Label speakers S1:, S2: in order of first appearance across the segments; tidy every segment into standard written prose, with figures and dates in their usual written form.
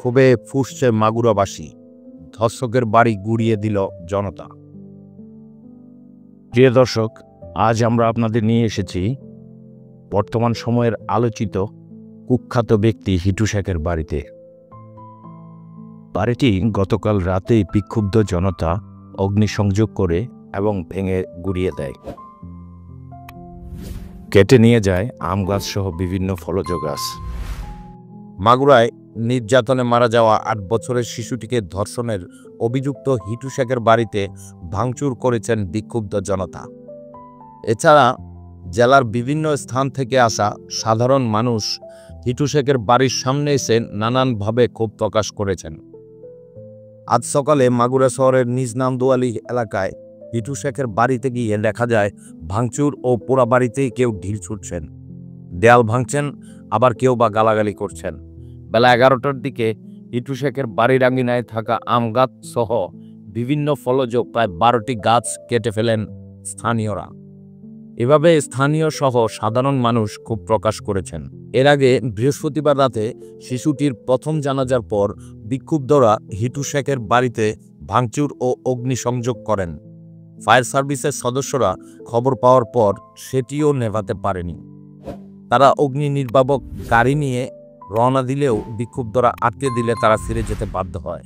S1: ক্ষোভে ফুঁসছে মাগুরাবাসী, ধর্ষকের বাড়ি গুড়িয়ে দিল জনতা। প্রিয় দর্শক, আজ আমরা আপনাদের নিয়ে এসেছি বর্তমান সময়ের আলোচিত কুখ্যাত ব্যক্তি হিটু শেখের বাড়িতে। বাড়িটি গতকাল রাতেই বিক্ষুব্ধ জনতা অগ্নিসংযোগ করে এবং ভেঙে গুড়িয়ে দেয়। কেটে নিয়ে যায় আম গাছ সহ বিভিন্ন ফলজ গাছ। মাগুরায় নির্যাতনে মারা যাওয়া ৮ বছরের শিশুটিকে ধর্ষণের অভিযুক্ত হিটু শেখের বাড়িতে ভাঙচুর করেছেন বিক্ষুব্ধ জনতা। এছাড়া জেলার বিভিন্ন স্থান থেকে আসা সাধারণ মানুষ হিটু শেখের বাড়ির সামনে এসে নানানভাবে ক্ষোভ প্রকাশ করেছেন। আজ সকালে মাগুরা শহরের নিজ নামদুয়ালি এলাকায় হিটু শেখের বাড়িতে গিয়ে দেখা যায় ভাঙচুর ও পোড়া বাড়িতেই কেউ ঢিল ছুটছেন, দেয়াল ভাঙছেন, আবার কেউ বা গালাগালি করছেন। বেলা 11টার দিকে হিটু শেখের বাড়ির আঙ্গিনায় থাকা আম গাছ সহ বিভিন্ন ফলজ প্রায় 12টি গাছ কেটে ফেলেন স্থানীয়রা। এভাবে স্থানীয় সহ সাধারণ মানুষ ক্ষোভ প্রকাশ করেছেন। এর আগে বৃহস্পতিবার রাতে শিশুটির প্রথম জানাজার পর বিক্ষুব্ধরা হিটু শেখের বাড়িতে ভাঙচুর ও অগ্নিসংযোগ করেন। ফায়ার সার্ভিসের সদস্যরা খবর পাওয়ার পর সেটিও নেভাতে পারেনি। তারা অগ্নি নির্বাপক গাড়ি নিয়ে রওনা দিলেও বিক্ষুব্ধরা আটকে দিলে তারা ফিরে যেতে বাধ্য হয়।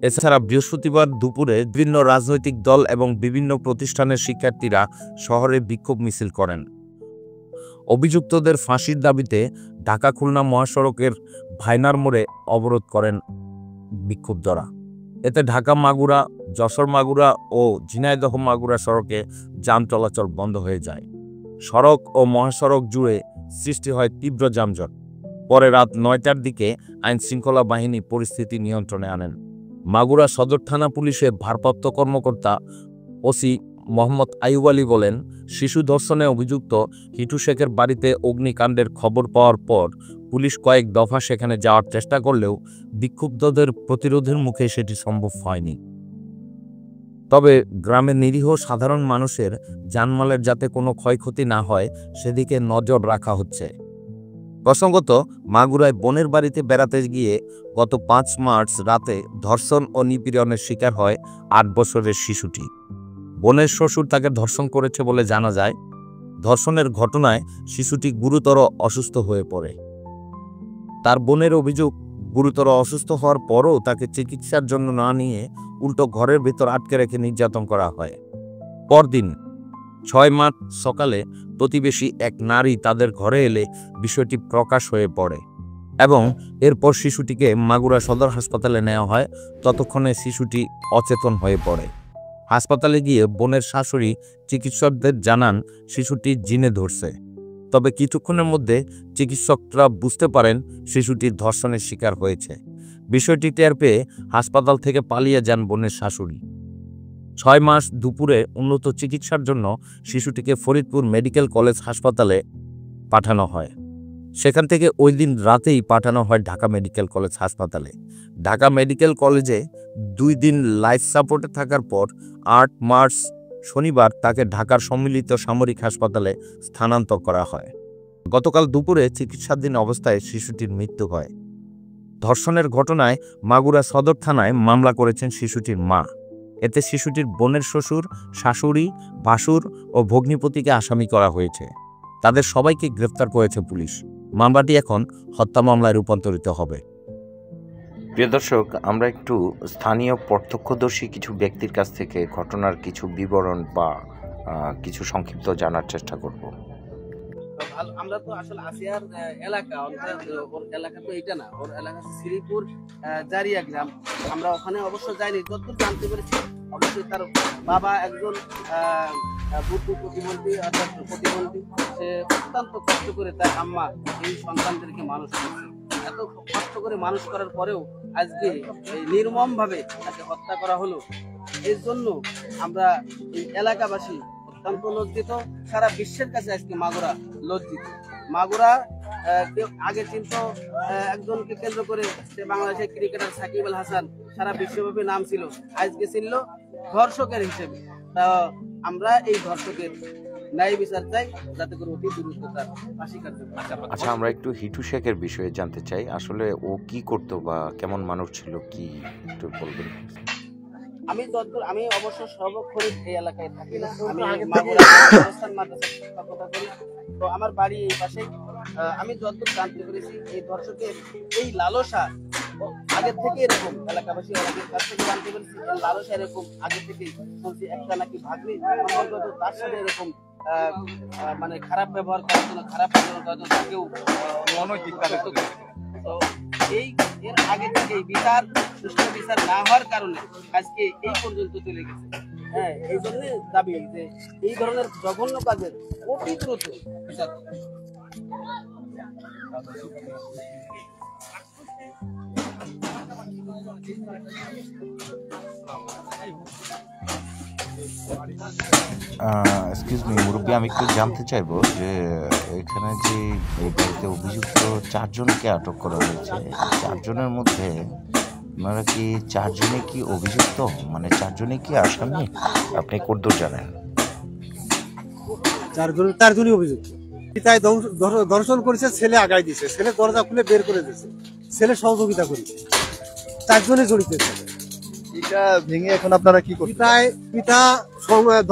S1: এছাড়া বৃহস্পতিবার দুপুরে বিভিন্ন রাজনৈতিক দল এবং বিভিন্ন প্রতিষ্ঠানের শিক্ষার্থীরা শহরে বিক্ষোভ মিছিল করেন। অভিযুক্তদের ফাঁসির দাবিতে ঢাকা খুলনা মহাসড়কের ভাইনার মোড়ে অবরোধ করেন বিক্ষুব্ধরা। এতে ঢাকা মাগুরা, যশোর মাগুরা ও ঝিনাইদহ মাগুরা সড়কে যান চলাচল বন্ধ হয়ে যায়। সড়ক ও মহাসড়ক জুড়ে সৃষ্টি হয় তীব্র যানজট। পরে রাত 9টার দিকে আইন শৃঙ্খলা বাহিনী পরিস্থিতি নিয়ন্ত্রণে আনেন। মাগুরা সদর থানা পুলিশের ভারপ্রাপ্ত কর্মকর্তা ওসি মোহাম্মদ আইয়ুব আলী বলেন, শিশু ধর্ষণে অভিযুক্ত হিটু শেখের বাড়িতে অগ্নিকাণ্ডের খবর পাওয়ার পর পুলিশ কয়েক দফা সেখানে যাওয়ার চেষ্টা করলেও বিক্ষুব্ধদের প্রতিরোধের মুখে সেটি সম্ভব হয়নি। তবে গ্রামের নিরীহ সাধারণ মানুষের জানমালের যাতে কোনো ক্ষয়ক্ষতি না হয় সেদিকে নজর রাখা হচ্ছে। প্রসঙ্গত, মাগুরায় বোনের বাড়িতে বেড়াতে গিয়ে গত 5 মার্চ রাতে ধর্ষণ ও নিপীড়নের শিকার হয় 8 বছরের শিশুটি। বোনের শ্বশুর তাকে ধর্ষণ করেছে বলে জানা যায়। ধর্ষণের ঘটনায় শিশুটি গুরুতর অসুস্থ হয়ে পড়ে। তার বোনের অভিযোগ, গুরুতর অসুস্থ হওয়ার পরও তাকে চিকিৎসার জন্য না নিয়ে উল্টো ঘরের ভেতর আটকে রেখে নির্যাতন করা হয়। পরদিন 6 মার্চ সকালে প্রতিবেশী এক নারী তাদের ঘরে এলে বিষয়টি প্রকাশ হয়ে পড়ে এবং এরপর শিশুটিকে মাগুরা সদর হাসপাতালে নেওয়া হয়। ততক্ষণে শিশুটি অচেতন হয়ে পড়ে। হাসপাতালে গিয়ে বোনের শাশুড়ি চিকিৎসকদের জানান শিশুটি জিনে ধরছে। তবে কিছুক্ষণের মধ্যে চিকিৎসকরা বুঝতে পারেন শিশুটি ধর্ষণের শিকার হয়েছে। বিষয়টি টের পেয়ে হাসপাতাল থেকে পালিয়ে যান বোনের শাশুড়ি। 6 মার্চ দুপুরে উন্নত চিকিৎসার জন্য শিশুটিকে ফরিদপুর মেডিকেল কলেজ হাসপাতালে পাঠানো হয়। সেখান থেকে ওই দিন রাতেই পাঠানো হয় ঢাকা মেডিকেল কলেজ হাসপাতালে। ঢাকা মেডিকেল কলেজে 2 দিন লাইফ সাপোর্টে থাকার পর 8 মার্চ শনিবার তাকে ঢাকার সম্মিলিত সামরিক হাসপাতালে স্থানান্তর করা হয়। গতকাল দুপুরে চিকিৎসাধীন অবস্থায় শিশুটির মৃত্যু হয়। ধর্ষণের ঘটনায় মাগুরা সদর থানায় মামলা করেছেন শিশুটির মা। এতে শিশুটির বোনের শ্বশুর, শাশুড়ি, ভাসুর ও ভগ্নিপতিকে আসামি করা হয়েছে। তাদের সবাইকে গ্রেফতার করেছে পুলিশ। মামলাটি এখন হত্যা মামলায় রূপান্তরিত হবে।
S2: প্রিয় দর্শক, আমরা একটু স্থানীয় প্রত্যক্ষদর্শী কিছু ব্যক্তির কাছ থেকে ঘটনার কিছু বিবরণ বা কিছু সংক্ষিপ্ত জানার চেষ্টা করব।
S3: আমরা তো আসলে আসিয়ার এলাকা, ওর এলাকা তো এটা না, ওর এলাকা শ্রীপুর জারিয়া গ্রাম। আমরা ওখানে অবশ্য যাইনি, যতদূর জানতে পেরেছি অবশ্যই তার বাবা একজন বুদ্ধ প্রতিবন্ধী, অর্থাৎ প্রতিবন্ধী। সে অত্যন্ত কষ্ট করে তার আম্মা এই সন্তানদেরকে মানুষ করছে। এত কষ্ট করে মানুষ করার পরেও আজকে নির্মমভাবে তাকে হত্যা করা হলো। এর জন্য আমরা এই এলাকাবাসী অত্যন্ত লজ্জিত। সারা বিশ্বের কাছে আজকে মাগুরা লজ্জিত। মাগুরা কেউ আগে চিনত একজনকে কেন্দ্র করে, সে বাংলাদেশের ক্রিকেটার সাকিব আল হাসান, সারা বিশ্বব্যাপী নাম ছিল। আজকে চিনল ধর্ষকের হিসেবে। তা আমরা এই ধর্ষকের ন্যায় বিচার চাই, যাতে করে অতি দ্রুত তার ফাঁসি কার্যকর।
S2: আচ্ছা, আমরা একটু হিটু শেখের বিষয়ে জানতে চাই। আসলে ও কি করতো বা কেমন মানুষ ছিল, কি একটু বলবেন?
S3: আমি অবশ্য সর্বক্ষণ এই এলাকায় থাকি না, আমি মাগুরা অবস্থান মাদ্রাসায় শিক্ষকতা করি। তো আমার বাড়ি এই পাশে। আমি যতদূর জানতে পেরেছি এই ধর্ষকের এই লালসা আগে থেকে এরকম, এলাকাবাসী অনেকের কাছ থেকে জানতে পেরেছি এই লালসা এরকম আগে থেকেই শুনছি। একটা নাকি ভাগ্নি তার সাথে এরকম মানে খারাপ ব্যবহার করার জন্য, খারাপ আচরণ করার জন্য তাকেও তো এর আগে থেকে সুষ্ঠু বিচার না হওয়ার কারণে আজকে এই পর্যন্ত চলে গেছে। হ্যাঁ, এই জন্য দাবি যে এই ধরনের জঘন্য কাজের অতি দ্রুত বিচার।
S2: এক্সকিউজ মি মুরব্বী, আমি একটু জানতে চাইবো যে এখানে যে এই বাড়িতে অভিযুক্ত 4 জনকে আটক করা হয়েছে, 4 জনের মধ্যে আপনারা কি 4 জনে কি অভিযুক্ত, মানে 4 জনে কি আসামি? আপনি কতদূর জানেন?
S4: 4 জনই অভিযুক্ত। পিতায় দর্শন করেছে, ছেলে আগায় দিছে, ছেলে দরজা খুলে বের করে দিয়েছে, ছেলে সহযোগিতা করেছে। 4 জনে জড়িত।
S5: এটা ভেঙে এখন আপনারা কি করছেন?
S4: পিতা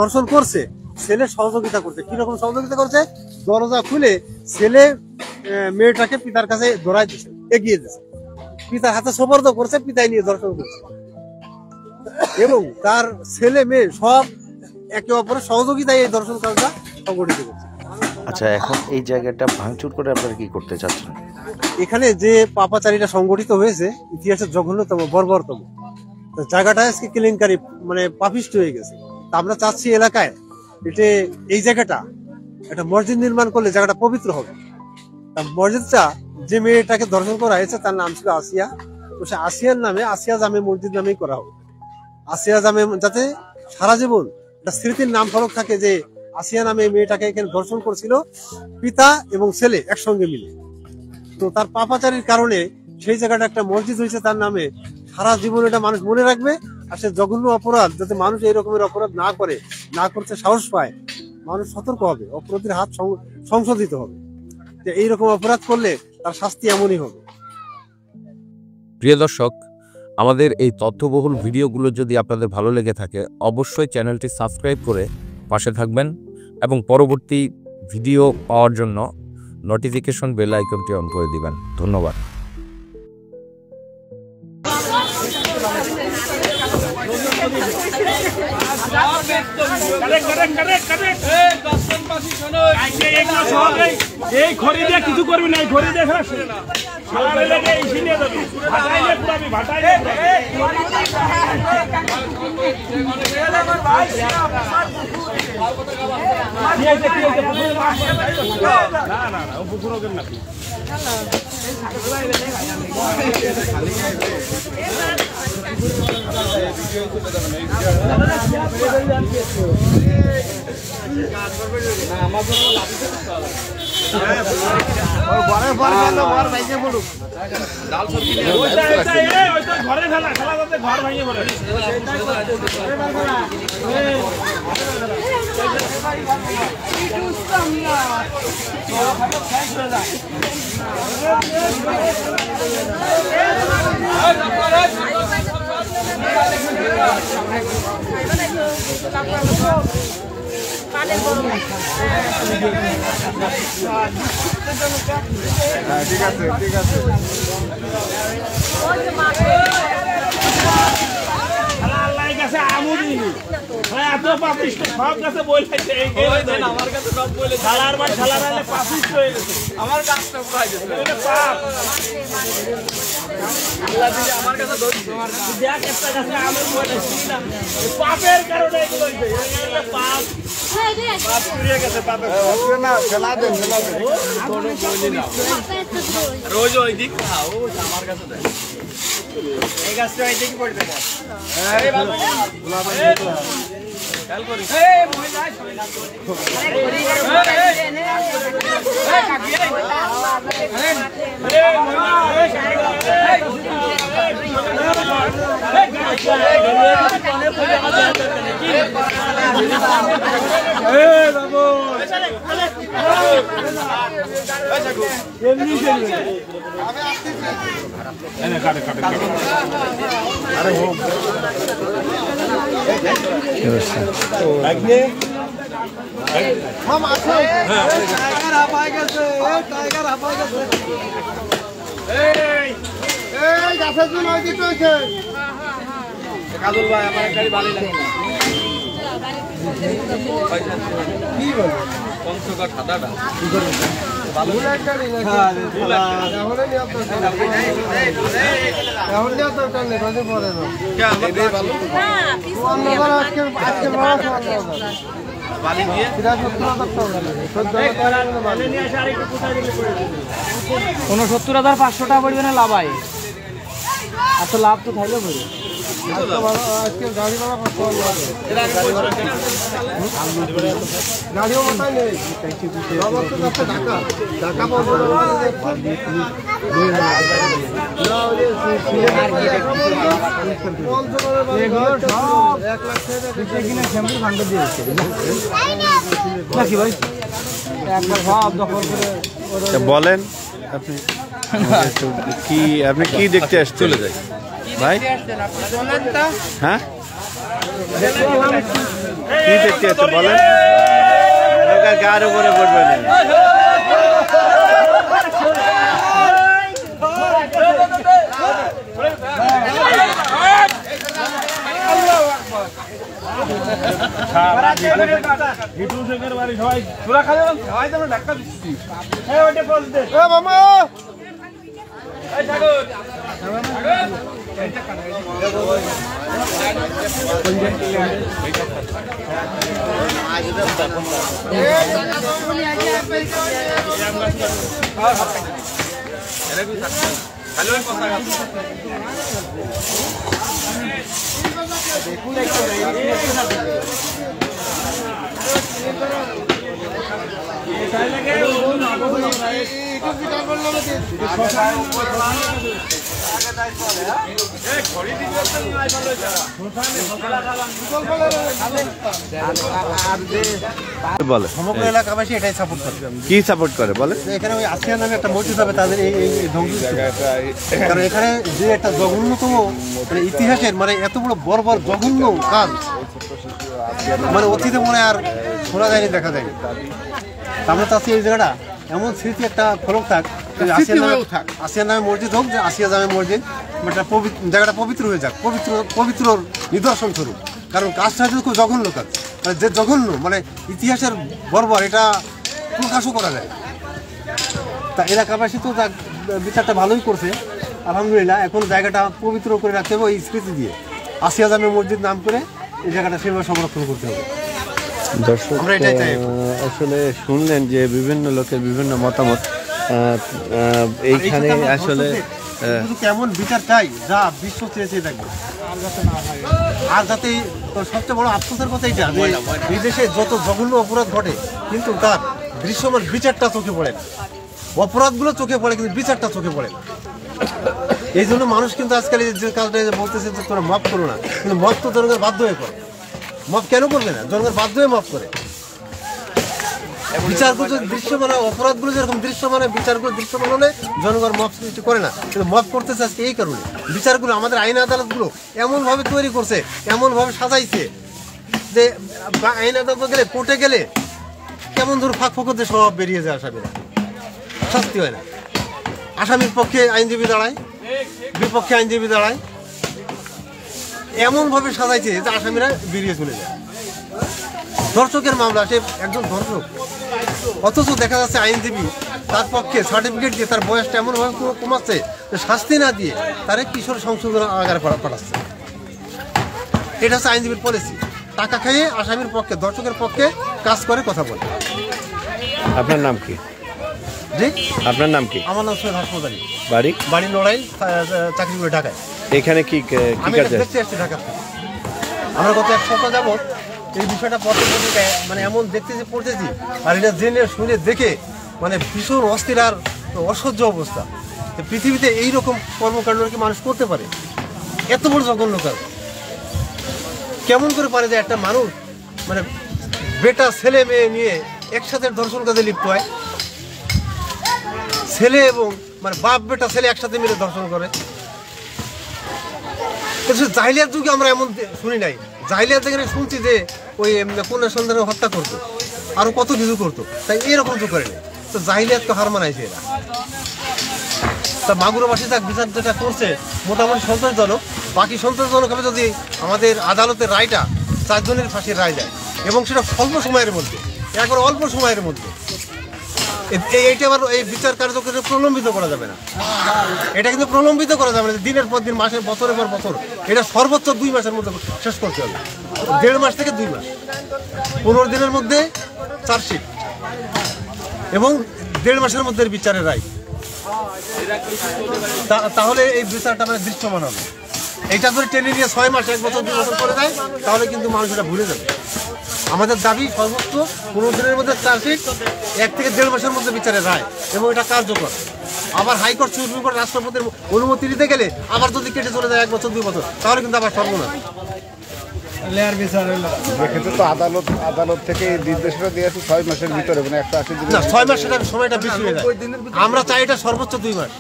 S4: দর্শন করছে, ছেলে সহযোগিতা করছে। কিরকম সহযোগিতা করছে? দরজা খুলে ছেলে মেয়েটাকে পিতার কাছে ধরাই দিছে, এগিয়ে দিছে, পিতার হাতে সোপর্দ করছে, পিতাই নিয়ে দর্শন করছে এবং তার ছেলে মেয়ে সব একে অপরের সহযোগিতায় এই দর্শন কাজটা সংগঠিত করছে।
S2: আচ্ছা, এখন এই জায়গাটা ভাঙচুর করে আপনারা কি করতে চাচ্ছেন?
S4: এখানে যে পাপাচারীরা সংগঠিত হয়েছে, ইতিহাসের জঘন্যতম, বর্বরতম জায়গাটা আজকে কেলেঙ্কারি, মানে পাপিষ্ট হয়ে গেছে। তা আমরা চাচ্ছি এলাকায় এই জায়গাটা একটা মসজিদ নির্মাণ করলে জায়গাটা পবিত্র হবে। তা মসজিদটা যে মেয়েটাকে দর্শন করা হয়েছে তার নাম ছিল আসিয়া, তো সে আসিয়ার নামে আসিয়া জামে মসজিদ নামেই করা হবে। আসিয়া জামে, যাতে সারা জীবন একটা স্মৃতির নাম ফলক থাকে যে আসিয়া নামে মেয়েটাকে এখানে দর্শন করছিল পিতা এবং ছেলে একসঙ্গে মিলে। তো তার পাপাচারীর কারণে সেই জায়গাটা একটা মসজিদ হয়েছে তার নামে। সারা জীবন এটা মানুষ মনে রাখবে। আর সে জঘন্য অপরাধ যাতে মানুষ এই রকমের অপরাধ না করতে সাহস পায়, মানুষ সতর্ক হবে, অপরাধীর হাত সংশোধিত হবে। এইরকম অপরাধ করলে তার শাস্তি এমনই হবে।
S1: প্রিয় দর্শক, আমাদের এই তথ্যবহুল ভিডিওগুলো যদি আপনাদের ভালো লেগে থাকে, অবশ্যই চ্যানেলটি সাবস্ক্রাইব করে পাশে থাকবেন এবং পরবর্তী ভিডিও পাওয়ার জন্য নোটিফিকেশন বেল আইকনটি অন করে দিবেন। ধন্যবাদ।
S6: এই ঘড়ি দিয়ে কিছু করবি না, ঘড়ি দিয়ে ঘরে খেলা খেলা করতে ঘর ভাঙিয়ে পড়ে।
S5: ঠিক আছে, ঠিক আছে।
S6: এত পাপিষ্ট সব কাছে বলছে, আমার কাছে সব বলে শালার বা শালার আলে পাপিষ্ট হয়ে গেছে, আমার কাজটা পুরাই গেছে। আল্লাহ দিলে আমার কাছে দেখ একটা কাছে আমি বলেছি না, পাপের কারণে এগুলো হইছে, পাপ পাপ পুড়িয়ে গেছে, পাপে
S5: না ফেলা দেন, ফেলা দেন।
S6: রোজ ওই দিক খাও, আমার কাছে দেয় এই গাছটা এই দিকে পড়ে দেবো। এই বাবা খেয়াল করি, এই মহিলা আরে ঘড়ি এই কাকি এই মহিলা এই
S3: কাজল ভাই আমার গাড়ি ভালোই লাগে না কি বল পঞ্চগড় সাদাটা
S7: কোনো 70,500 টাকা পড়বে না লাভ আয় এত লাভ তো থাকলে পড়বে
S4: গাড়িও মাথায় নেই ঢাকা
S7: নাকি ভাই একবার সব দখল করে
S5: বলেন আপনি আপনি কি দেখতে আসছেন? চলে যাই ভাই, হ্যাঁ কি দেখতে আসছেন বলেন? গায়ের উপরে পড়বেন বলে
S4: সমগ্র এলাকাবাসী এটাই সাপোর্ট করে।
S5: কি সাপোর্ট করে বলে?
S4: এখানে ওই আসিয়া নামে একটা মসজিদ হবে তাদের এই ধ্বংস, কারণ এখানে যে একটা জঘন্যতম মানে ইতিহাসের মানে এত বড় বর্বর জঘন্য কাজ মানে অতীতে মনে আর শোনা যায়নি, দেখা যায়নি। আমরা চাচ্ছি এই জায়গাটা এমন স্মৃতি একটা ফলক থাক, আসিয়া নামে মসজিদ হোক, যে আসিয়া নামে মসজিদ একটা জায়গাটা পবিত্র হয়ে যাক, পবিত্র নিদর্শন স্বরূপ। কারণ কাজটা হচ্ছে খুব জঘন্য কাজ, মানে যে জঘন্য মানে ইতিহাসের বর্বর, এটা প্রকাশও করা যায়। তা এলাকাবাসী তো বিচারটা ভালোই করছে আলহামদুলিল্লাহ। এখন জায়গাটা পবিত্র করে রাখতে হবে ওই স্মৃতি দিয়ে, আসিয়া জামে মসজিদ নাম করে এই জায়গাটা সেভাবে সংরক্ষণ করতে হবে।
S5: দর্শক আসলে শুনলেন যে বিভিন্ন লোকের বিভিন্ন মতামত এইখানে আসলে
S4: কেমন বিচার চাই যা বিশ্ব চেয়েছে দেখবে। আর যাতে সবচেয়ে বড় আফসোসের কথা এইটা যে এই দেশে যত জঘন্য অপরাধ ঘটে কিন্তু তার দৃশ্যমান বিচারটা চোখে পড়ে না। অপরাধগুলো চোখে পড়ে কিন্তু বিচারটা চোখে পড়ে না। এই জন্য মানুষ কিন্তু আজকাল যে কাজটা বলতেছে যে তোরা মাফ করো না, কিন্তু মাফ তো জনগণ বাধ্য হয়ে করে। মাফ কেন করবে না? জনগণ বাধ্য হয়ে মাফ করে। বিচারগুলো দৃশ্যমান, অপরাধগুলো যেরকম দৃশ্যমান, বিচারগুলো দৃশ্যমান হলে জনগণ মাফ সৃষ্টি করে না, কিন্তু মাফ করতেছে আজকে এই কারণে বিচারগুলো আমাদের আইন আদালতগুলো এমনভাবে তৈরি করছে, এমনভাবে সাজাইছে যে আইন আদালত গেলে, কোর্টে গেলে কেমন ধরুন ফাঁক ফকরদের স্বভাব বেরিয়ে যায়, আসামিরা শাস্তি হয় না। আসামির পক্ষে আইনজীবী দাঁড়ায়, বিপক্ষে আইনজীবী দাঁড়ায়, এমনভাবে সাজাইছে যে আসামিরা বেরিয়ে চলে যায়। ধর্ষকের মামলা, সে একজন ধর্ষক, অথচ দেখা যাচ্ছে আইনজীবী তার পক্ষে সার্টিফিকেট দিয়ে তার বয়সটা এমনভাবে কমাচ্ছে যে শাস্তি না দিয়ে তারে কিশোর সংশোধন আগারে পাঠাচ্ছে। এটা হচ্ছে আইনজীবীর পলিসি, টাকা খাইয়ে আসামির পক্ষে, ধর্ষকের পক্ষে কাজ করে, কথা বলে।
S5: আপনার নাম কি?
S4: জি,
S5: আপনার নাম কি?
S4: আমার নাম সৈয়দ হাসমত।
S5: বাড়ি
S4: লড়াই, চাকরি করে ঢাকায়।
S5: এখানে কি
S4: আমি দেখতে আসছি ঢাকা থেকে। আমরা গত এক সপ্তাহ যাবত এই বিষয়টা পত্রিকায় মানে এমন দেখতেছি, পড়তেছি, আর এটা জেনে শুনে দেখে মানে ভীষণ অস্থির আর অসহ্য অবস্থা। পৃথিবীতে এইরকম কর্মকাণ্ড কি মানুষ করতে পারে? এত বড় জঘন্য কাজ। কেমন করে পারে যে একটা মানুষ মানে বেটা ছেলে মেয়ে নিয়ে একসাথে ধর্ষণ কাজে লিপ্ত হয়? ছেলে এবং মানে বাপ বেটা ছেলে একসাথে মিলে ধর্ষণ করে। জাহিলিয়াত যুগে আমরা এমন শুনি নাই। জাহিলিয়াত থেকে শুনছি যে ওই কন্যা সন্তানের হত্যা করতো, আরো কত কিছু করতো, তাই এরকম তো করে নেই। তো জাহিলিয়াতকে হার মানাইছে এরা। তা মাগুরাবাসী তার বিচার যেটা করছে মোটামুটি সন্তোষজনক। বাকি সন্তোষজনক হবে যদি আমাদের আদালতের রায়টা 4 জনের ফাঁসির রায় দেয়, এবং সেটা স্বল্প সময়ের মধ্যে, একবার অল্প সময়ের মধ্যে। এইটা আবার এই বিচার কার্যক্রমে প্রলম্বিত করা যাবে না। এটা কিন্তু প্রলম্বিত করা যাবে না, দিনের পর দিন, মাসের বছরের পর বছর। এটা সর্বোচ্চ 2 মাসের মধ্যে শেষ করতে হবে। 1.5 মাস থেকে 2 মাস, 15 দিনের মধ্যে চার্জশিট, এবং 1.5 মাসের মধ্যে বিচারের রায়। তাহলে এই বিচারটা মানে দৃশ্যমান হবে। এটা করে টেনে নিয়ে 6 মাস, 1 বছর, 2 বছর করে দেয়, তাহলে কিন্তু মানুষ এটা ভুলে যাবে। আমাদের দাবি সর্বোচ্চ 15 দিনের মধ্যে চার্জশিট, 1 থেকে 1.5 মাসের মধ্যে বিচারের রায়, এবং এটা কার্যকর। আবার হাইকোর্ট, সুপ্রিম কোর্ট, রাষ্ট্রপতির অনুমতি নিতে গেলে আবার যদি কেটে চলে যায় 1 বছর, 2 বছর, তাহলে কিন্তু আবার সর্বনাশ।
S8: তো আদালত থেকে নির্দেশনা দিয়েছে 6 মাসের ভিতরে, মানে 180 দিন
S4: না, 6 মাস সেটা সময়টা বেশি হয়ে যায়। আমরা চাই এটা সর্বোচ্চ 2 মাস।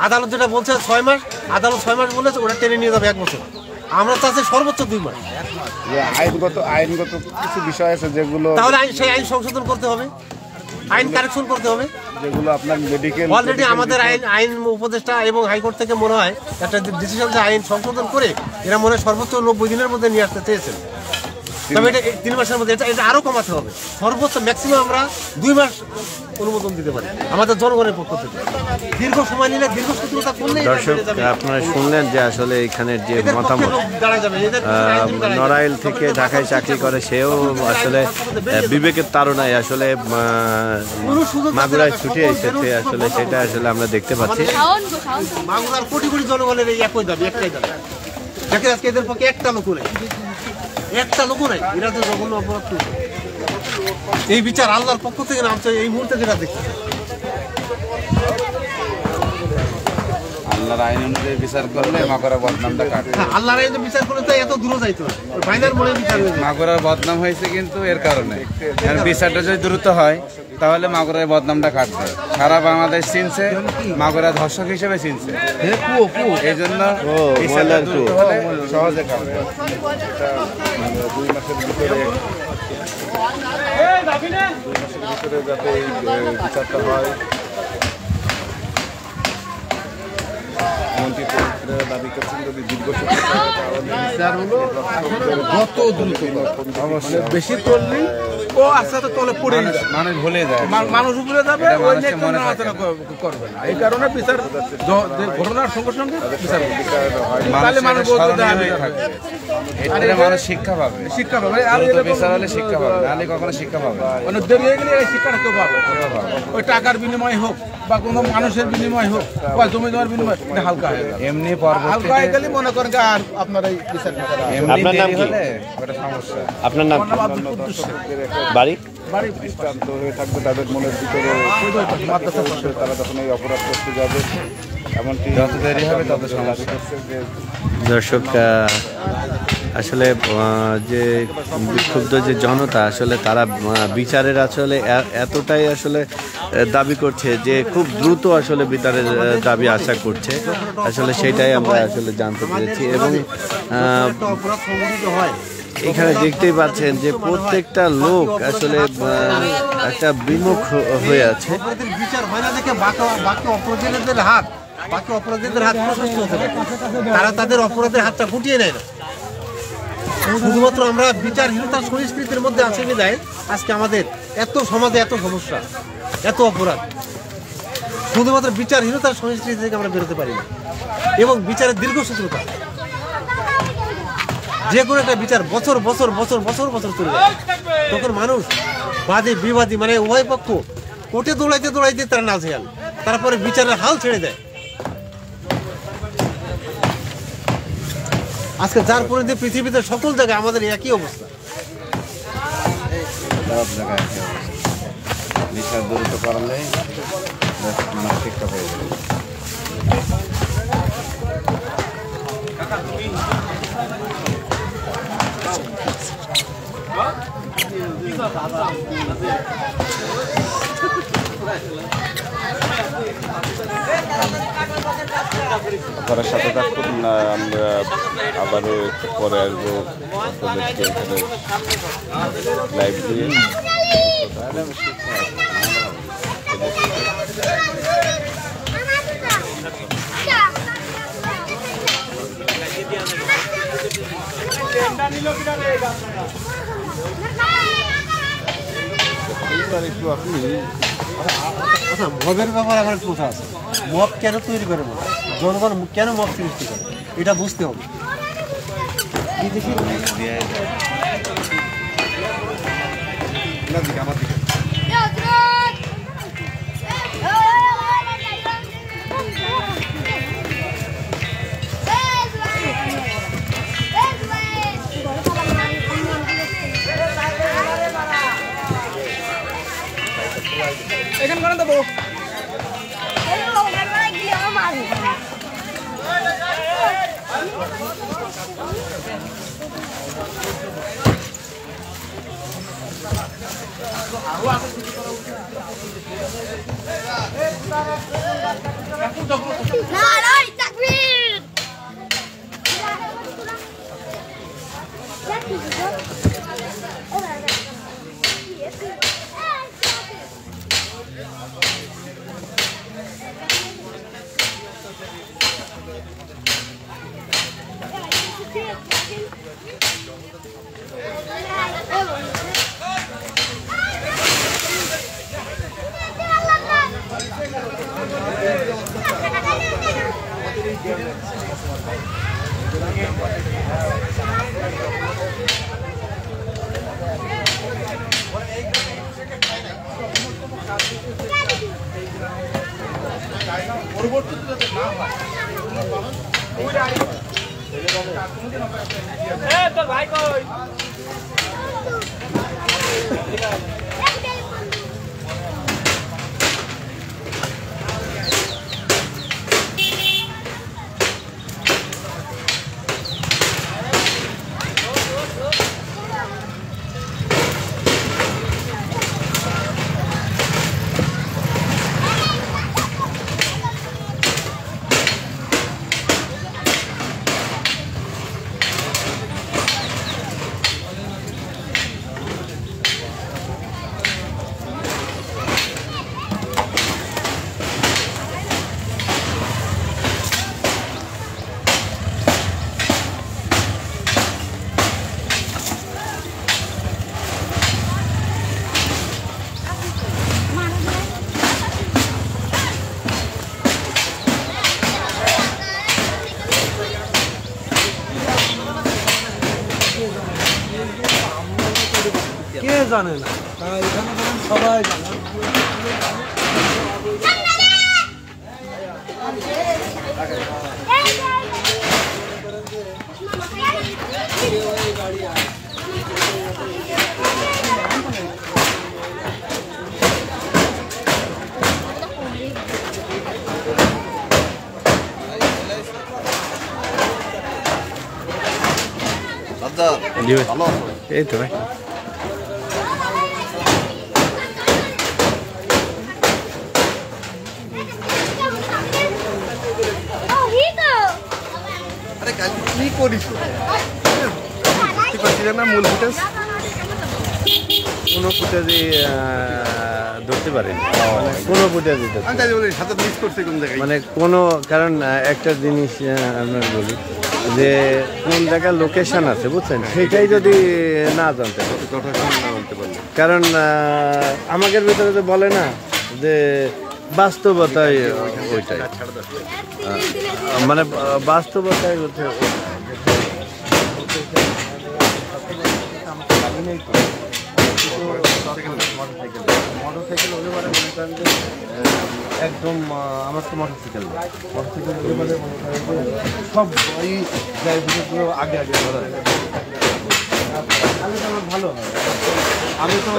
S4: আদালত যেটা বলছে 6 মাস, আদালত 6 মাস বলেছে, ওটা টেনে নিয়ে যাবে 1 বছর। আমরা চাচ্ছি সর্বোচ্চ 2 মাস।
S8: আইনগত কিছু বিষয় আছে যেগুলো,
S4: তাহলে সেই আইন সংশোধন করতে হবে, আইন কারেকশন করতে হবে,
S8: যেগুলো আপনার মেডিকেল
S4: অলরেডি আমাদের আইন উপদেষ্টা এবং হাইকোর্ট থেকে মনে হয় একটা ডিসিশন, যে আইন সংশোধন করে এরা মনে হয় সর্বোচ্চ 90 দিনের মধ্যে নিয়ে আসতে চেয়েছেন। তবে এটা 3 মাসের মধ্যে, এটা আরো কমাতে হবে। সর্বোচ্চ ম্যাক্সিমাম আমরা 2 মাস অনুমোদন দিতে পারি আমাদের জনগণের পক্ষ থেকে। দীর্ঘ সময় নিলে, দীর্ঘ সূত্রতা করলে
S5: দর্শক, আপনারা শুনলেন যে আসলে এখানের যে মতামত, নড়াইল থেকে ঢাকায় চাকরি করে সেও আসলে বিবেকের তাড়নায় আসলে মাগুরায় ছুটে এসেছে। আসলে সেটা আসলে আমরা দেখতে পাচ্ছি।
S4: মাগুরার কোটি কোটি জনগণের এই একই দাবি, একটাই দাবি। দেখেন আজকে এদের পক্ষে একটা লোক নেই, এরা তো জঘন্য অপরাধ করছে। এই বিচার আল্লাহর পক্ষ থেকে নামছে এই মুহূর্তে, যেটা দেখছি
S9: আল্লাহর আইন অনুযায়ী বিচার করলে মাগুরার বদনামটা কাটে।
S4: আল্লাহর আইনে বিচার করলে তো এত দূরে যাইতো না, বাইনার মোড়ে বিচার হয়েছে।
S9: মাগুরার বদনাম হয়েছে কিন্তু এর কারণে, বিচারটা যদি দ্রুত হয় তাহলে মাগুরার বদনামটা কাটবে। সারা বাংলাদেশ চিনছে, মাগুরা ধর্ষক হিসেবে চিনছে। এই জন্য বিচারটা দ্রুত হলে সহজে কাটবে।
S8: 2 মাসের ভিতরে যাতে এই বিচারটা হয়, মন্ত্রী দাবি করছেন যদি দীর্ঘ
S6: বিচার হলো যত দ্রুত, বেশি করলেই ও আস্তে আস্তে তলে পড়ে
S9: মানুষ ভুলে যায়,
S6: মানুষ ভুলে যাবে, ওই নিয়ে কেউ আলোচনা করবে না। এই কারণে বিচার ঘটনার সঙ্গে সঙ্গে বিচার তাহলে মানুষ
S9: মানুষ শিক্ষা পাবে, বিচার হলে শিক্ষা পাবে, নাহলে কখনো শিক্ষা পাবে।
S6: মানে দেরি হয়ে গেলে এই শিক্ষাটা কেউ পাবে। ওই টাকার বিনিময় হোক বা কোনো মানুষের বিনিময় হোক বা জমি জমার বিনিময়, এটা হালকা হয়ে গেল।
S9: এমনি
S6: হালকা হয়ে গেলে মনে করেন আর আপনার এই বিচার
S5: আপনার নাম কি?
S9: সমস্যা।
S5: আপনার নাম বাড়ি
S8: দৃষ্টান্ত হয়ে থাকবে তাদের মনের ভিতরে, তারা তখন এই অপরাধ করতে যাবে। এমনকি
S9: যত দেরি হবে তত সমস্যা।
S5: দর্শক, আসলে যে বিক্ষুব্ধ যে জনতা, আসলে তারা বিচারের আসলে এতটাই আসলে দাবি করছে যে খুব দ্রুত আসলে বিচারের দাবি আশা করছে। আসলে সেটাই আমরা আসলে জানতে পেরেছি। এবং এখানে দেখতেই পাচ্ছেন যে প্রত্যেকটা লোক আসলে একটা বিমুখ হয়ে আছে।
S4: বিচার হয় না দেখে বাকি অপরাধীদের হাত প্রশস্ত হতে পারে, তারা তাদের অপরাধের হাতটা গুটিয়ে নেয় না। শুধুমাত্র আমরা বিচারহীনতার সংস্কৃতির মধ্যে আছে বিধায় আজকে আমাদের এত সমাজে এত সমস্যা, এত অপরাধ। শুধুমাত্র বিচারহীনতার সংস্কৃতি থেকে আমরা বেরোতে পারি না, এবং বিচারের দীর্ঘসূত্রতা। যে কোনো একটা বিচার বছর বছর বছর বছর বছর চলে যায়, তখন মানুষ বাদী বিবাদী মানে উভয় পক্ষ কোর্টে দৌড়াইতে দৌড়াইতে তারা নাজেহাল, তারপরে বিচারের হাল ছেড়ে দেয়। আজকে যার পরিণতি পৃথিবীতে সকল জায়গায় আমাদের একই অবস্থা।
S9: সব জায়গায় একই অবস্থা। বিচার দ্রুত করালে শিক্ষা পেয়ে যাবে।
S8: আপনার সাথে থাকুন, আমরা আবারও একটু পরে আসবো আপনাদেরকে এখানে লাইভ দিয়ে। একটু আপনি
S4: আচ্ছা, মবের ব্যাপারে আমার একটা কথা আছে। মব কেন তৈরি করে মনে জনগণ কেন মব সৃষ্টি করে এটা বুঝতে হবে।
S7: এখানে করে দেবো তোর ভাই কই
S4: কে জানে না, এখানে সবাই জানে।
S5: এই তো ভাই
S8: কি করিস না মূল ফুটেজ
S5: কোনো ফুটেজই ধরতে পারিনি, কোনো ফুটেজই
S8: হাতে মিস করছে কোন জায়গায়
S5: মানে কোনো কারণ একটা জিনিস আপনার বলি যে কোন জায়গায় লোকেশন আছে বুঝছেন, সেটাই যদি না জানতে পারি কারণ আমাদের ভিতরে যে বলে না যে বাস্তবতায় ওইটাই মানে বাস্তবতায় হচ্ছে মোটরসাইকেল হলে পরে মনে করেন যে একদম আমার তো মোটরসাইকেল হলে পরে মনে করেন যে সব ওই ড্রাইভারগুলো আগে আগে ধরা যায় তাহলে তো আমার ভালো হয়। আমি তো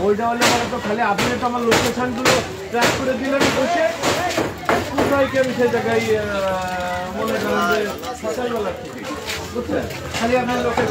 S5: ওইটা হলে পরে তো খালি আপনি তো আমার লোকেশনগুলো ট্র্যাক করে দিলেন বসে কোথায় কি আমি সেই জায়গায় মনে করেন যে সকালবেলা থেকে
S6: বুঝছেন? খালি আপনার লোকের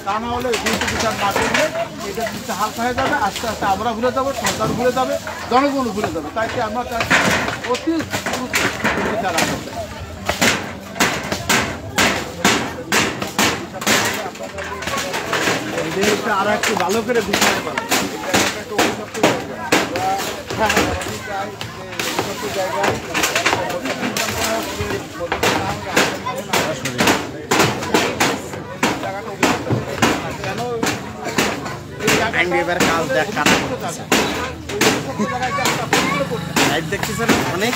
S6: তা না হলে দুটো বিচার না করলে এটা জিনিসটা হালকা হয়ে যাবে, আস্তে আস্তে আমরা ভুলে যাবো, সরকার ভুলে যাবে, জনগণ ভুলে যাবে। তাই কি আমরা চাই অতি দ্রুত বিচার আনতে চাই। এটা আর একটু ভালো করে বিচার পাবে দেখতেছেন অনেক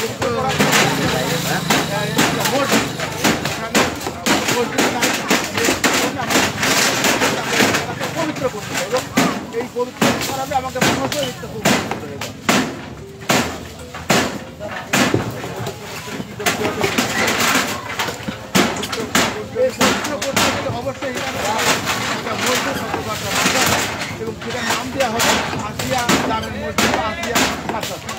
S6: পবিত্র করতে হবে। এই পবিত্র করাবে আমাকে মনে হচ্ছে অবশ্যই এবং সেটার নাম দেওয়া হবে আসিয়া জামের মসজিদ, আসিয়া মাদ্রাসা।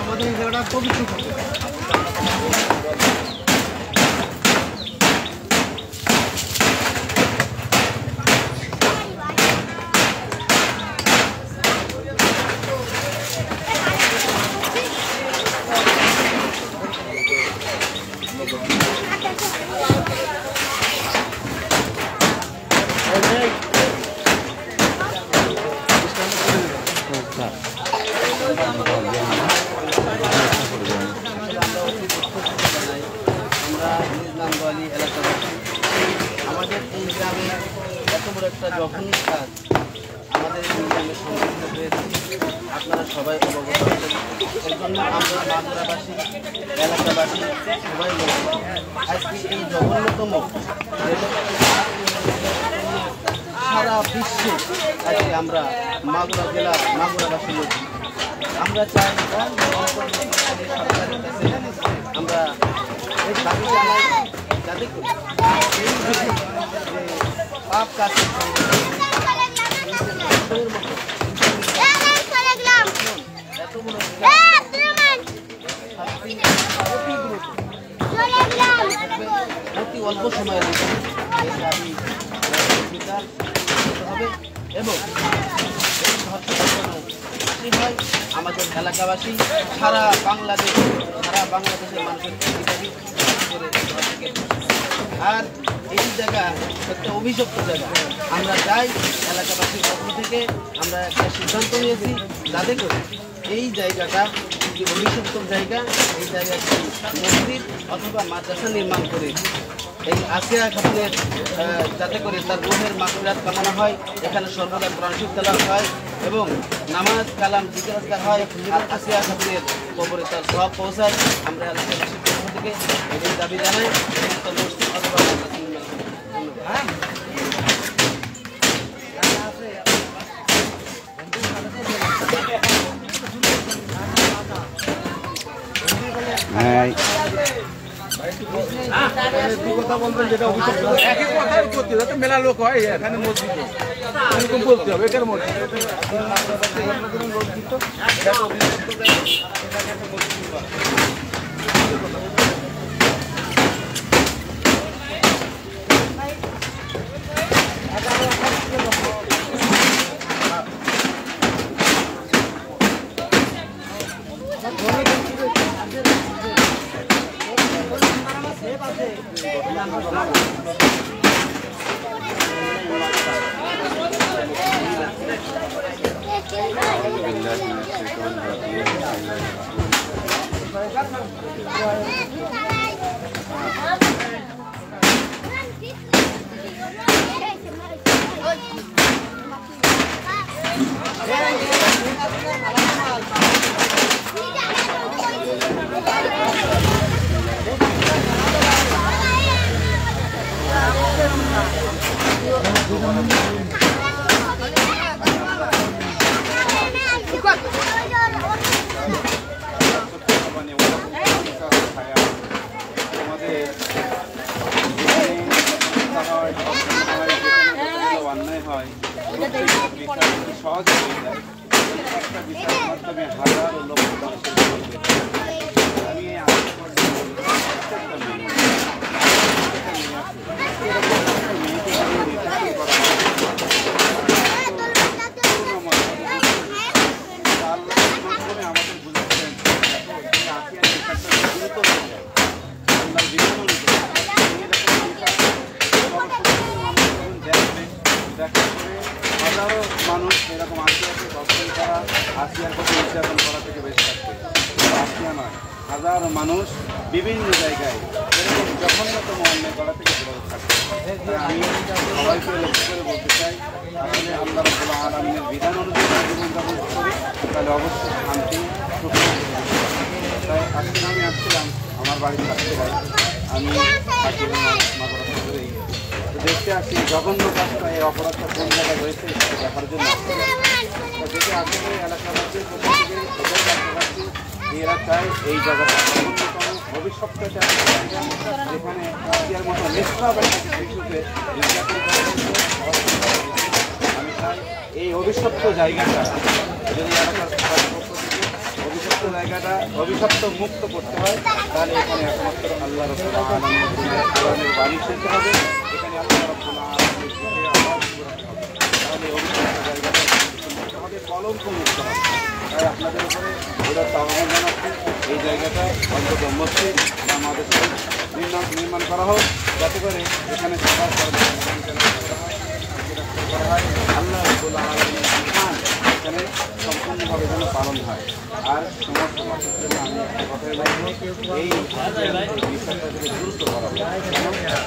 S6: আমাদের জায়গাটা পবিত্র করতে আমাদের এই গ্রামে এত বড় একটা জঘন্য কাজ আমাদের এই গ্রামে সংঘটিত হয়েছে, আপনারা সবাই অবগত আছেন। এর জন্য আমরা বাংলাবাসী, এলাকাবাসী সবাই আজকে এই জঘন্যতম সারা বিশ্বে আজকে আমরা মাগুরা জেলার মাগুরাবাসী লোক আমরা চাই সরকারের কাছে আমরা দাবি জানাই যাতে করে পাপ কাজ এত বড় অতি অল্প সময়ের মধ্যে দাবি বিচার হবে এবং হয় আমাদের এলাকাবাসী সারা বাংলাদেশের মানুষের করে আর এই জায়গা একটা অভিযুক্ত জায়গা। আমরা চাই এলাকাবাসীর পক্ষ থেকে আমরা একটা সিদ্ধান্ত নিয়েছি যাতে করে এই জায়গাটা যে অভিযুক্ত জায়গা, এই জায়গায় মসজিদ অথবা মাদ্রাসা নির্মাণ করে এই আসিয়া খাতুনের যাতে করে তার রুহের মাগফিরাত কামনা হয়, এখানে সর্বদা কোরআন শরীফ তেলাওয়াত হয় এবং নামাজ কালাম জিকির আজকার হয় আর আসিয়া খাতুনের কবরে তার সওয়াব পৌঁছায়। আমরা এলাকাবাসীর পক্ষ থেকে এই দাবি জানাই মসজিদ অথবা মাদ্রাসা নির্মাণ করি। ধন্যবাদ।
S9: কথা বলবেন যেটা অভিযোগ একই কথাই করতে যাতে মেলা লোক হয় এখানে মসজিদে এরকম বলতে হবে এটার মধ্যে হাজারো মানুষ বিভিন্ন জায়গায় এরকম জঘন্যতম অন্যায় করা থেকে বিরত থাকে। আমি সবাইকে লক্ষ্য করে বলতে চাই, আসলে আল্লাহ রাব্বুল আলামিনের বিধান অনুযায়ী জীবনযাপন করি তাহলে অবশ্যই শান্তি সুখ। তাই আজকে আমি আসছিলাম আমার বাড়ির কাছে, আমি মাদ্রাসা করেই তো দেখতে আসছি জঘন্য কাজটা, এই অপরাধটা কোন জায়গায় হয়েছে দেখার জন্য। দেখে আসলে এলাকাবাসী এই এলাকায় এই জায়গাটা অন্যতম ভবিষ্যৎটা যেখানে আসিয়ার মতো নিষ্পাপ একটা শিশুকে নির্যাতন করা হয়েছে। আমি চাই এই অভিশপ্ত জায়গাটা যদি এলাকার পক্ষ থেকে অভিশপ্ত জায়গাটা অভিশপ্ত মুক্ত করতে হয়, তাহলে এখানে একমাত্র আল্লাহ রাব্বুল আলামিনের কোরআনের বাণী শুনতে হবে, এখানে আল্লাহ রাব্বুল আলামিনের দিকে আওয়াজ করতে হবে, তাহলে অভিশপ্ত জায়গাটা আমাদের কলঙ্ক মুক্ত হবে। তাই আপনাদের উপরে ওদের আহ্বান জানাচ্ছি, এই জায়গাটা অন্তত মসজিদ আমাদের নির্মাণ করা হোক, যাতে করে এখানে সবার করা হয় আল্লাহ রাব্বুল আলামিনের বিধান এখানে সম্পূর্ণভাবে যেন পালন হয়। আর সমস্ত মানুষের জন্য আমি একটা কথাই বলবো, এই বিষয়টা থেকে গুরুত্ব করা হবে,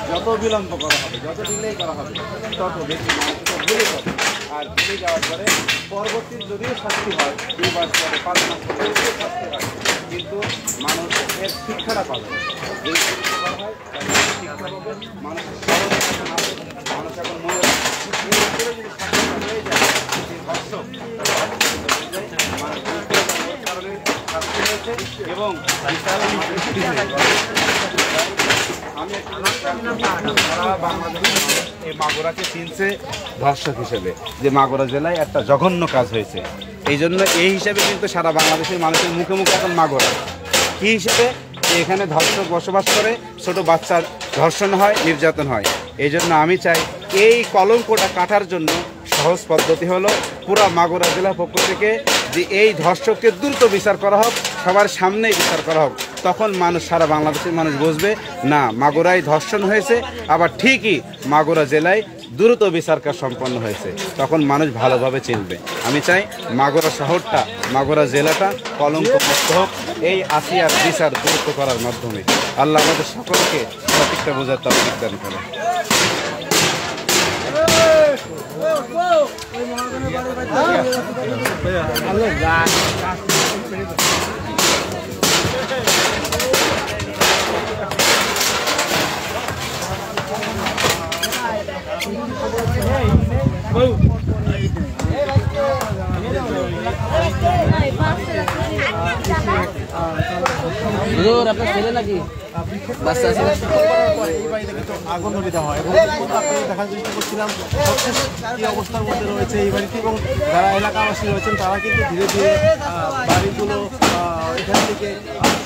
S9: যত বিলম্ব করা হবে, যত ডিলে করা হবে, তত বেশি মানুষটা ভুলে যাবে। আর ভুলে যাওয়ার পরে পরবর্তী যদিও শাস্তি হয়, 2 মাস পরে 5 মাস পরে যদিও শাস্তি হয়, কিন্তু মানুষ এর শিক্ষাটা পাবে। যদি শিক্ষা করা হয় তাহলে শিক্ষা পাবে, মানুষের স্মরণে এখন আসে, মানুষ এখন মনে যদি শাস্তিটা হয়ে যায় সেই দর্শক কারণে শাস্তি হয়েছে এবং আমি সারা বাংলাদেশের মানুষ এই মাগুরাকে চিনছে ধর্ষক হিসেবে, যে মাগুরা জেলায় একটা জঘন্য কাজ হয়েছে। এই জন্য এই হিসেবে কিন্তু সারা বাংলাদেশের মানুষের মুখে মুখে এখন মাগুরা কী হিসেবে, যে এখানে ধর্ষক বসবাস করে, ছোট বাচ্চার ধর্ষণ হয়, নির্যাতন হয়। এই জন্য আমি চাই এই কলঙ্কটা কাটার জন্য সহজ পদ্ধতি হলো পুরা মাগুরা জেলার পক্ষ থেকে যে এই ধর্ষককে দ্রুত বিচার করা হোক, সবার সামনেই বিচার করা হোক। তখন মানুষ, সারা বাংলাদেশের মানুষ বুঝবে না মাগুরায় ধর্ষণ হয়েছে, আবার ঠিকই মাগুরা জেলায় দ্রুত বিচার কাজ সম্পন্ন হয়েছে, তখন মানুষ ভালোভাবে চিনবে। আমি চাই মাগুরা শহরটা, মাগুরা জেলাটা কলঙ্ক মুক্ত হোক এই আসিয়ার বিচার দ্রুত করার মাধ্যমে। আল্লাহ আমাদের সকলকে সঠিকটা বোঝার তৌফিক দান করেন।
S6: হুজুর আপনার ছেলে নাকি বাচ্চা আছে না?
S4: এই বাড়িতে কিন্তু আগুন ধরে দেওয়া হয় এবং আপনাদের দেখার চেষ্টা করছিলাম সবশেষ কি অবস্থার মধ্যে রয়েছে এই বাড়িতে এবং যারা এলাকাবাসী রয়েছেন তারা কিন্তু ধীরে ধীরে বাড়িগুলো এখান থেকে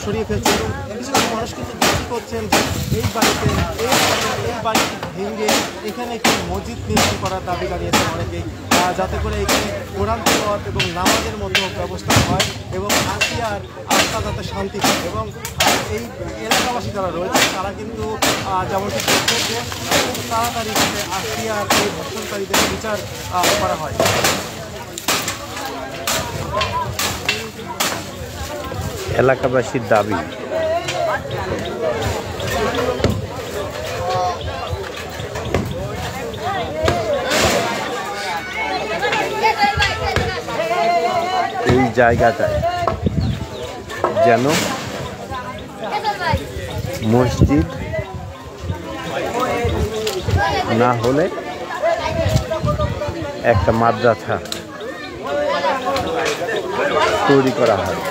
S4: সরিয়ে ফেলছে এবং কিছু কিছু মানুষ কিন্তু দাবি করছেন যে এই বাড়িতে এই বাড়ি ভেঙে এখানে একটি মসজিদ নির্মাণ করার দাবি জানিয়েছেন অনেকেই, যাতে করে এখানে কোরআন তেলাওয়াত এবং নামাজের মতো ব্যবস্থা হয় এবং আসিয়ার আস্থা যাতে শান্তি পায় এবং এই এলাকাবাসী যারা রয়েছে তারা কিন্তু যেমনটি বলছেন যে খুব তাড়াতাড়ি যাতে আসিয়ার এই ধর্ষণকারীদের বিচার করা হয়।
S5: এলাকাবাসীর দাবি এই জায়গাটায় যেন মসজিদ না হলে একটা মাদ্রাসা তৈরি করা হয়।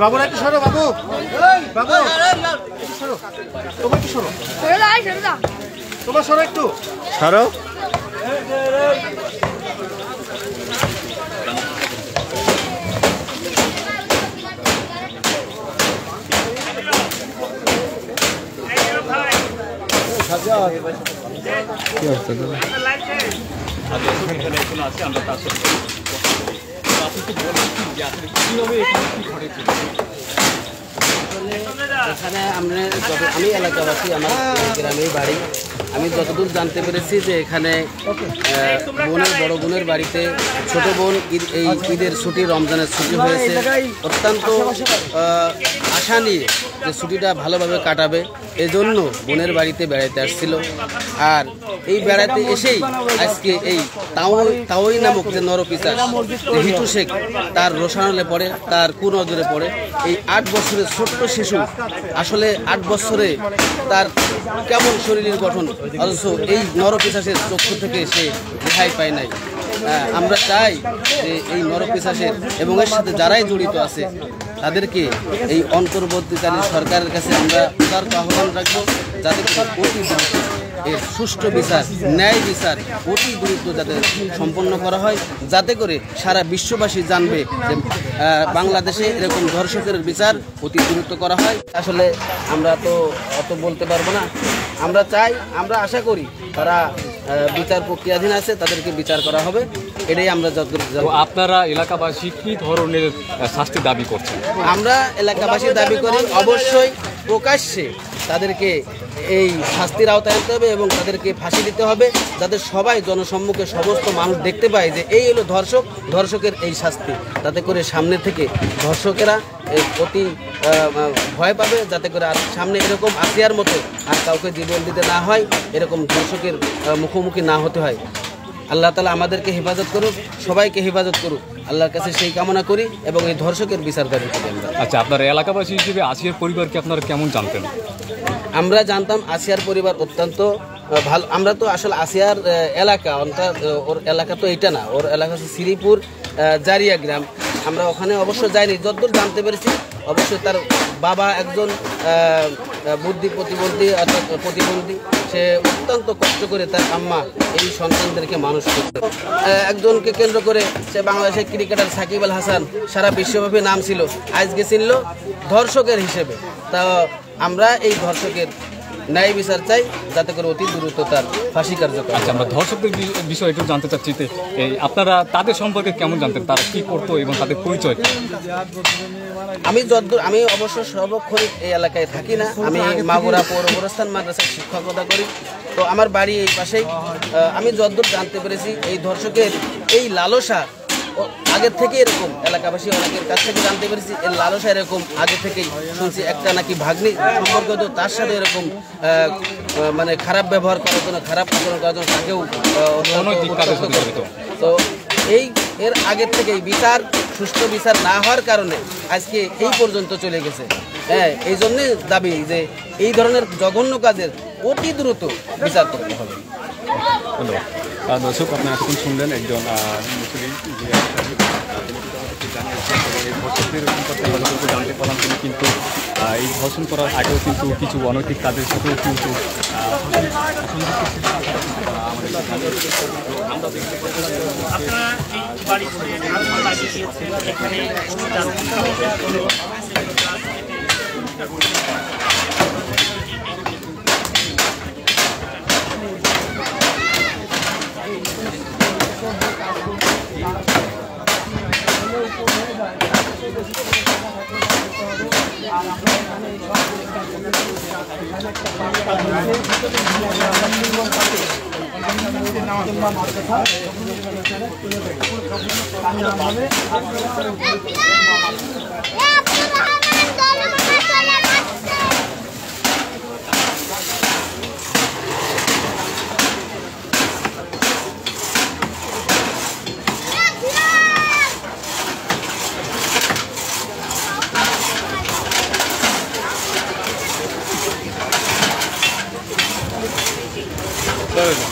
S4: বাবুরা একটু সরো, বাবু বাবু একটু সরো, তোমার একটু সরো, তোমার সরো একটু
S5: সরো।
S6: এখানে আমি এলাকাবাসী, আমার গ্রামেই বাড়ি। আমি যতদূর জানতে পেরেছি যে এখানে বড় বোনের বাড়িতে ছোট বোন এই ঈদের ছুটি, রমজানের ছুটি হয়েছে, অত্যন্ত আশা নিয়ে যে ছুটিটা ভালোভাবে কাটাবে এজন্য বোনের বাড়িতে বেড়াইতে আসছিল। আর এই বেড়াতে এসেই আজকে এই তাওই নামক যে নরপিশাচ হিটু শেখ তার রোশানলে পড়ে, তার কুনজরে পড়ে। এই 8 বছরের ছোট্ট শিশু, আসলে 8 বছরে তার কেমন শরীরের গঠন, অথচ এই নরপিশাচের চক্ষু থেকে সে রেহাই পায় নাই। আমরা চাই যে এই নরপিশাচের এবং এর সাথে যারাই জড়িত আছে তাদেরকে এই অন্তর্বর্তীকালীন সরকারের কাছে আমরা উদারত আহ্বান রাখবো, যাতে অতি দ্রুত এর সুষ্ঠু বিচার, ন্যায় বিচার অতি দ্রুত যাতে সম্পন্ন করা হয়, যাতে করে সারা বিশ্ববাসী জানবে যে বাংলাদেশে এরকম ধর্ষকের বিচার অতি দ্রুত করা হয়। আসলে আমরা তো অত বলতে পারবো না। আমরা চাই, আমরা আশা করি তারা বিচার প্রক্রিয়াধীন আছে, তাদেরকে বিচার করা হবে, এটাই আমরা
S10: আপনারা এলাকাবাসী কি ধরনের শাস্তি দাবি করছেন?
S6: আমরা এলাকাবাসী দাবি করি অবশ্যই প্রকাশ্যে তাদেরকে এই শাস্তির আওতায় আনতে হবে এবং তাদেরকে ফাঁসি দিতে হবে, যাতে সবাই জনসম্মুখে সমস্ত মানুষ দেখতে পায় যে এই হলো ধর্ষক, ধর্ষকের এই শাস্তি, যাতে করে সামনে থেকে ধর্ষকেরা অতি ভয় পাবে, যাতে করে আর সামনে এরকম আসিয়ার মতো আর কাউকে জীবন দিতে না হয়, এরকম ধর্ষকের মুখোমুখি না হতে হয়। আল্লাহ তাআলা আমাদেরকে হেফাজত করুক, সবাইকে হেফাজত করুক, আল্লাহর কাছে সেই কামনা করি এবং এই ধর্ষকের বিচার দাবি করি আমরা।
S10: আচ্ছা, আপনার এলাকাবাসী হিসেবে আসিয়ার পরিবারকে আপনারা কেমন জানতেন?
S6: আমরা জানতাম আসিয়ার পরিবার অত্যন্ত ভালো। আমরা তো আসলে আসিয়ার এলাকা, ওর এলাকা তো এটা না, ওর এলাকা হচ্ছে শ্রীপুর জারিয়া গ্রাম। আমরা ওখানে অবশ্য যাইনি, যতদূর জানতে পেরেছি অবশ্যই তার বাবা একজন বুদ্ধি প্রতিবন্ধী, সে অত্যন্ত কষ্ট করে তার আম্মা এই সন্তানদেরকে মানুষ করতে। একজনকে কেন্দ্র করে সে বাংলাদেশের ক্রিকেটার সাকিব আল হাসান সারা বিশ্বব্যাপী নাম ছিল, আজকে চিনল ধর্ষকের হিসেবে। তা আমরা এই ধর্ষকের ন্যায় বিচার চাই, যাতে করে অতি দ্রুত তার ফাঁসি কার্যকর।
S10: আচ্ছা, আমরা ধর্ষকদের বিষয়ে একটু জানতে চাচ্ছি, আপনারা তাদের সম্পর্কে কেমন জানতেন, তারা কি করতো এবং তাদের পরিচয়?
S6: আমি অবশ্য সর্বক্ষণ এই এলাকায় থাকি না, আমি মাগুরা পৌরস্থান মাদ্রাসায় শিক্ষকতা করি, তো আমার বাড়ি এই পাশেই। আমি যতদূর জানতে পেরেছি এই ধর্ষকের এই লালসা
S3: আগের থেকে এরকম এলাকাবাসী অনেকের কাছ থেকে জানতে পেরেছি এর লালসা এরকম আগে থেকেই শুনছি। একটা নাকি ভাগ্নি সম্পর্ক তো তার সাথে এরকম মানে খারাপ ব্যবহার করার জন্য, খারাপ আচরণ করার জন্য তাকেও তো এর আগের থেকেই বিচার, সুষ্ঠু বিচার না হওয়ার কারণে আজকে এই পর্যন্ত চলে গেছে। হ্যাঁ, এই জন্যে দাবি যে এই ধরনের জঘন্য কাজের অতি দ্রুত বিচার করতে হবে।
S10: ধন্যবাদ। দর্শক, আপনারা এতক্ষণ শুনলেন একজন মুসলিম যে এই ধর্ষকদের সম্পর্কে জানতে পারলাম। তিনি কিন্তু এই ধর্ষণ করার আগেও কিন্তু কিছু অনৈতিক কাজের সাথেও কিন্তু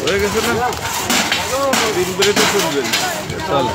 S8: হয়ে গেছে না, দিন বেড়ে তো চলবে। চলো।